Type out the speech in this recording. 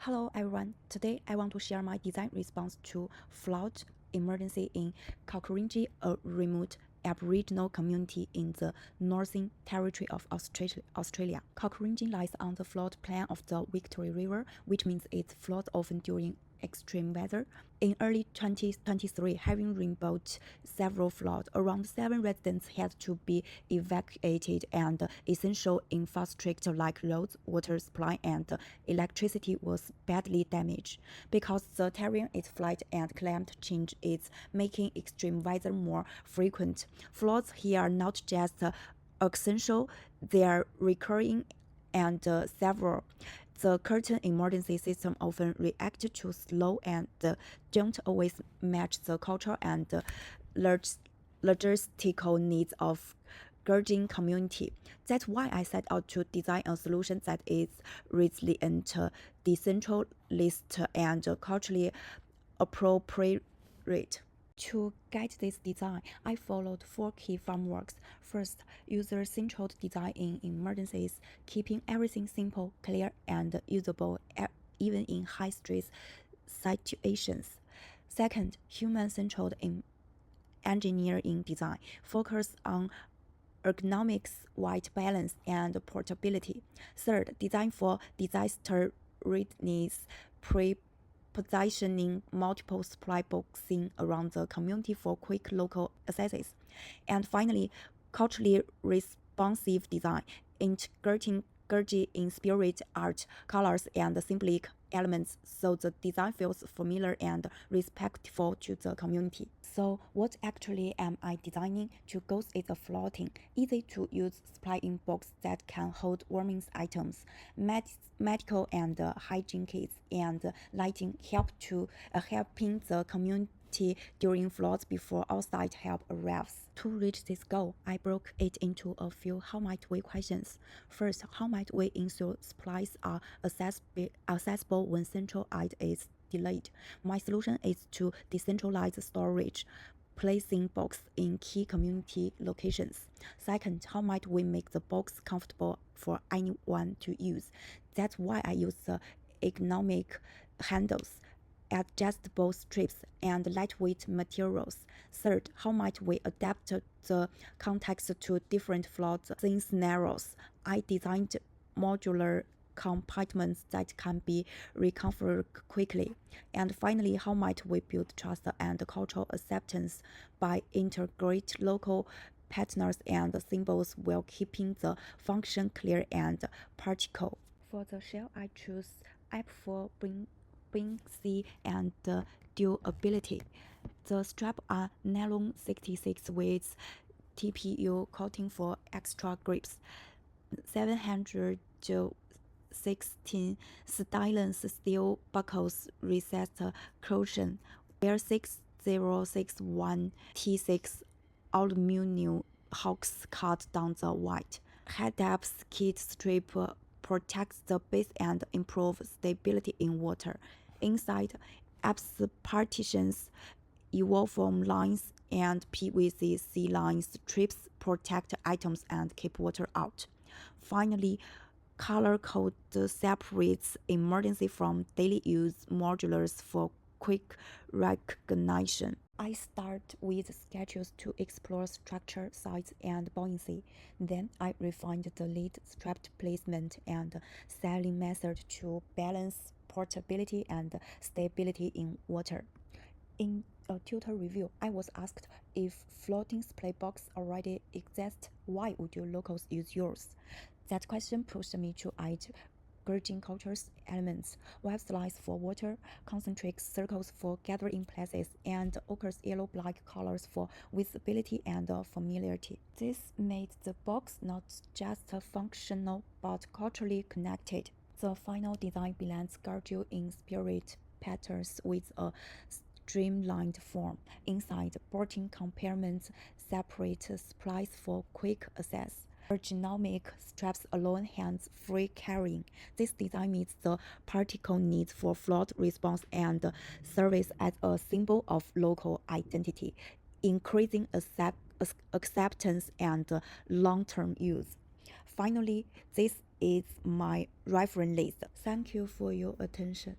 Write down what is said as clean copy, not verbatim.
Hello everyone, today I want to share my design response to flood emergency in Kalkarindji, a remote Aboriginal community in the Northern Territory of Australia. Kalkarindji lies on the floodplain of the Victoria River, which means it floods often during extreme weather. In early 2023, having rainboat several floods, around 7 residents had to be evacuated, and essential infrastructure like roads, water supply, and electricity was badly damaged. Because the terrain is flat and climate change is making extreme weather more frequent, floods here are not just accidental, they are recurring and severe. The current emergency system often reacts too slow and don't always match the cultural and logistical needs of Gurjin community. That's why I set out to design a solution that is resilient, decentralized, and culturally appropriate. To guide this design, I followed 4 key frameworks. First, user-centered design in emergencies, keeping everything simple, clear, and usable even in high-stress situations. Second, human-centered in engineering design, focus on ergonomics, white balance, and portability. Third, design for disaster readiness, positioning multiple supply boxes around the community for quick local access. And finally, culturally responsive design, integrating Gurji in spirit, art, colors, and symbolic elements so the design feels familiar and respectful to the community. So what actually am I designing? To go is a floating, easy to use supply-in box that can hold warming items, medical and hygiene kits, and lighting helping the community during floods before outside help arrives. To reach this goal, I broke it into a few how might we questions. First, how might we ensure supplies are accessible when central aid is delayed? My solution is to decentralize storage, placing boxes in key community locations. Second, how might we make the box comfortable for anyone to use? That's why I use the ergonomic handles, adjustable strips, and lightweight materials. Third, how might we adapt the context to different flood scenarios? I designed modular compartments that can be reconfigured quickly. And finally, how might we build trust and cultural acceptance by integrate local patterns and symbols while keeping the function clear and practical? For the shell, I choose app for buoyancy and durability. The straps are nylon 66 with TPU coating for extra grips. 716 stainless steel buckles resist corrosion, where 6061 T6 aluminum hooks cut down the white. Head depth kit strip protects the base and improves stability in water. Inside, apps partitions, evolve lines, and PVC line strips protect items and keep water out. Finally, color code separates emergency from daily use modulars for quick recognition. I start with sketches to explore structure, size, and buoyancy. Then I refined the lead strap placement and styling method to balance portability and stability in water. In a tutor review, I was asked if floating supply box already exists, why would you locals use yours? That question pushed me to add Gurjin culture's elements, web slides for water, concentric circles for gathering places, and ochre's yellow-black colors for visibility and familiarity. This made the box not just functional but culturally connected. The final design blends Gurju in spirit patterns with a streamlined form. Inside, boarding compartments separate supplies for quick access. Ergonomic straps allow hands-free carrying. This design meets the practical needs for flood response and serves as a symbol of local identity, increasing acceptance and long-term use. Finally, this is my reference list. Thank you for your attention.